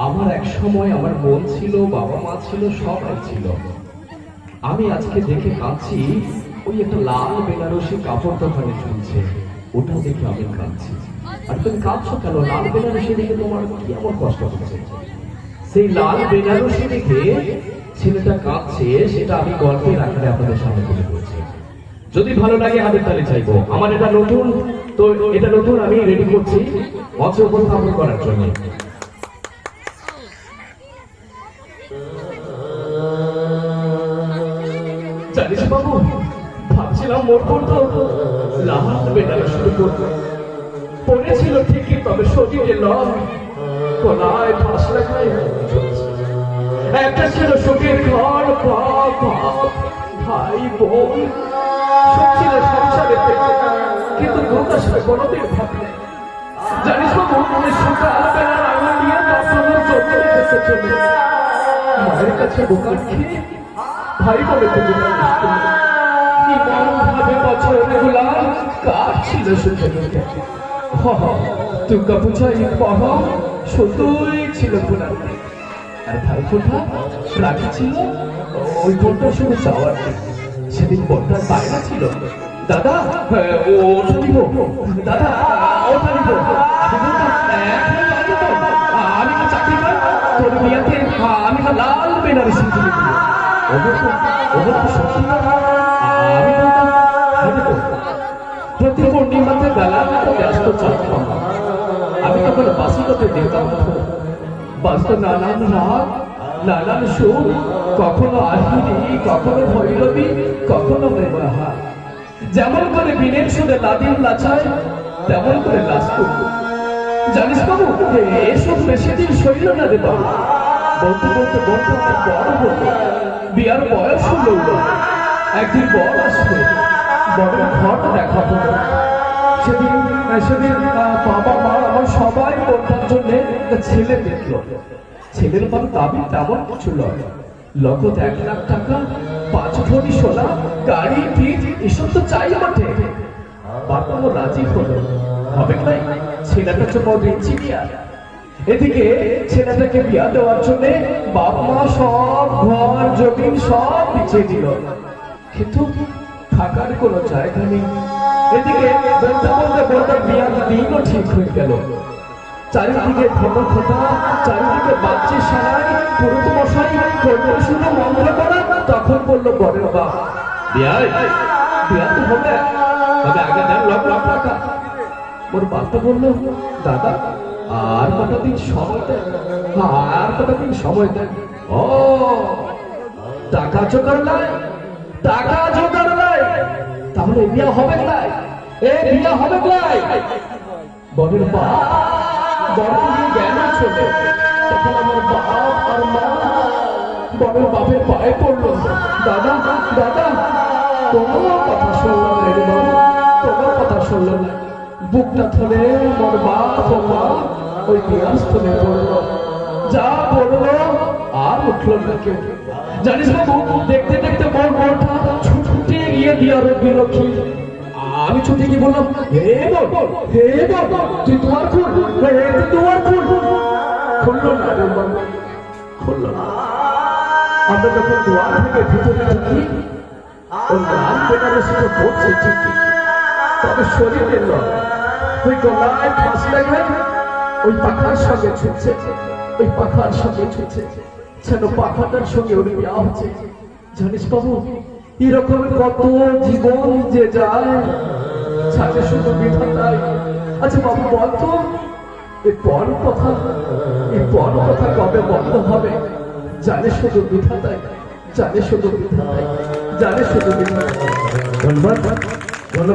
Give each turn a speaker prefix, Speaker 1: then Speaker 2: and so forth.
Speaker 1: আমার এক সময় আমার বোন ছিল, বাবা মা ছিল, সবাই ছিল। আমি আজকে দেখে কাঁদছি, ওই একটা লাল বেনারসি কাপড় দোকানে ঝুলছে, ওটা দেখে আমি কাঁদছি। আর তুমি কাঁদছো কেন? লাল বেনারসি দেখে তোমার কি এমন কষ্ট হচ্ছে? সেই লাল বেনারসি দেখে ছেলেটা কাঁদছে, সেটা আমি গল্পের আকারে আপনাদের সামনে তুলে ধরছি। যদি ভালো লাগে হাতের তালি চাইবো। আমার এটা নতুন, তো এটা নতুন আমি রেডি করছি মঞ্চে উপস্থাপন করার জন্য। জানিস বাবু, ভাবছিলাম মোর তো লাল বেনারসি শুরু করবো, পড়েছিল ঠিকই, তবে শরীরে নয়, গলায় ফাঁস লাগায় একটা ছিল সুখের ঘর, বাপ ভাই বোন সব ছিল সংসারে, কিন্তু দুর্দশায় কোনোদিন ভাবলে। জানিস বাবু, সকালবেলা রান্না নিয়ে তখনও জমে রেখেছে চলে মায়ের কাছে বোকার খেয়ে ভাই বলে খুঁজে ভাবে বছরগুলা কার ছিল সুখে দুঃখে। দুর্গা পূজায় পড়া শুধুই ছিল গুলাম, আর ভাই ফোটা রাখি ছিল ওই বোনটা শুধু চাওয়ার। সেদিন বোনটার বায়না ছিল, দাদা ওটা দিব, দাদা ওটা দিব। আমি তো চাকরি কর, তোর বিয়াতে আমি তো লাল বেনারসি কিনে দিব। প্রতি পূর্ণিমাতে বেলা ব্যস্ত চলতাম। আমি তখন বাসিকতে দেখতাম বাস্ত নানান রাত, নানান সুর, কখনো আহিরি, কখনো ভৈরবী, কখনো মৃগহা। যেমন করে বিনের সুরে লাদিন লাচায়, তেমন করে লাশ করত। জানিস বাবু, এসব বেশি দিন শৈল না রে বাবু। বলতে বলতে বলতে বড় বলতো, বিয়ার বয়স হলো, একদিন বর আসবে, বড় ঘর দেখা হলো। সেদিন সেদিন বাবা মা আমার সবাই বলতার জন্য ছেলে দেখলো। ছেলের বাবা দাবি তেমন কিছু নয়, নগদ 1 লাখ টাকা, 5 ভরি সোনা, গাড়ি পিঠ, এসব তো চাই বটে। বাবা রাজি হলো, হবে তাই ছেলেটা তো বড় ইঞ্জিনিয়ার। এদিকে ছেলেটাকে বিয়া দেওয়ার জন্য বাপ মা সব ঘর জমিন সব বিছিয়ে দিল, কিন্তু থাকার কোনো জায়গা নেই। এদিকে বলতে বলতে বলতে বিয়ার দিনও ঠিক হয়ে গেল। চারিদিকে ধর্মঘটা, চারিদিকে বাচ্চা সারাই, পুরোহিত মশাই করতে শুনে মন্ত্র করা। তখন বললো বরের বাপ, বিয়া তো হবে, তবে আগে দেন লাখ লাখ টাকা। ওর বাপটা বললো, দাদা আর কটা দিন সময় দেন, আর কটা দিন সময় দেন। ও টাকা জোগাড় নাই, টাকা জোগাড় নাই, তাহলে বিয়া হবে নাই, বিয়া হবে নাই। বরের বাপ বড় নিয়ে জ্ঞান চলে। তখন আমার বাপ আর মা বরের বাপের পায়ে পড়লো, দাদা দাদা তোমার কথা শুনলাম না রে বাবু, তোমার কথা শুনলাম না। বুকটা ধরে আমার বাপ ও মা ওই বিয়াস্থলে পড়লো, যা বললো আর উঠলো না কেউ। জানিস বাবু, দেখতে দেখতে বড় বড়টা ছুটে গিয়ে দিয়ার বিলক্ষী। আমি ছুটে গিয়ে বললাম, হে বল, হে বল, তুই তোমার খুন, তুই তোমার খুন। খুললো না রে বাবু, খুললো না। আমরা যখন দুয়ার থেকে ভিতরে ঢুকি, ওই লাল বেনারসিটা পড়ছে ঠিকই, তবে শরীরে নয়, ওই গলায় ফাঁস লাগবে, ওই পাখার সঙ্গে ছুটছে, ওই পাখার সঙ্গে ছুটছে, যেন পাখাটার সঙ্গে ওর বিয়া হচ্ছে। জানিস বাবু, এরকম কত জীবন যে যায়, ছাড়ে শুধু বিধাতাই। আচ্ছা বাবু বলতো, এই পর কথা কবে বন্ধ হবে? জানে শুধু বিধাতাই, জানে শুধু বিধাতাই, জানে শুধু বিধাতাই। ধন্যবাদ, ধন্যবাদ।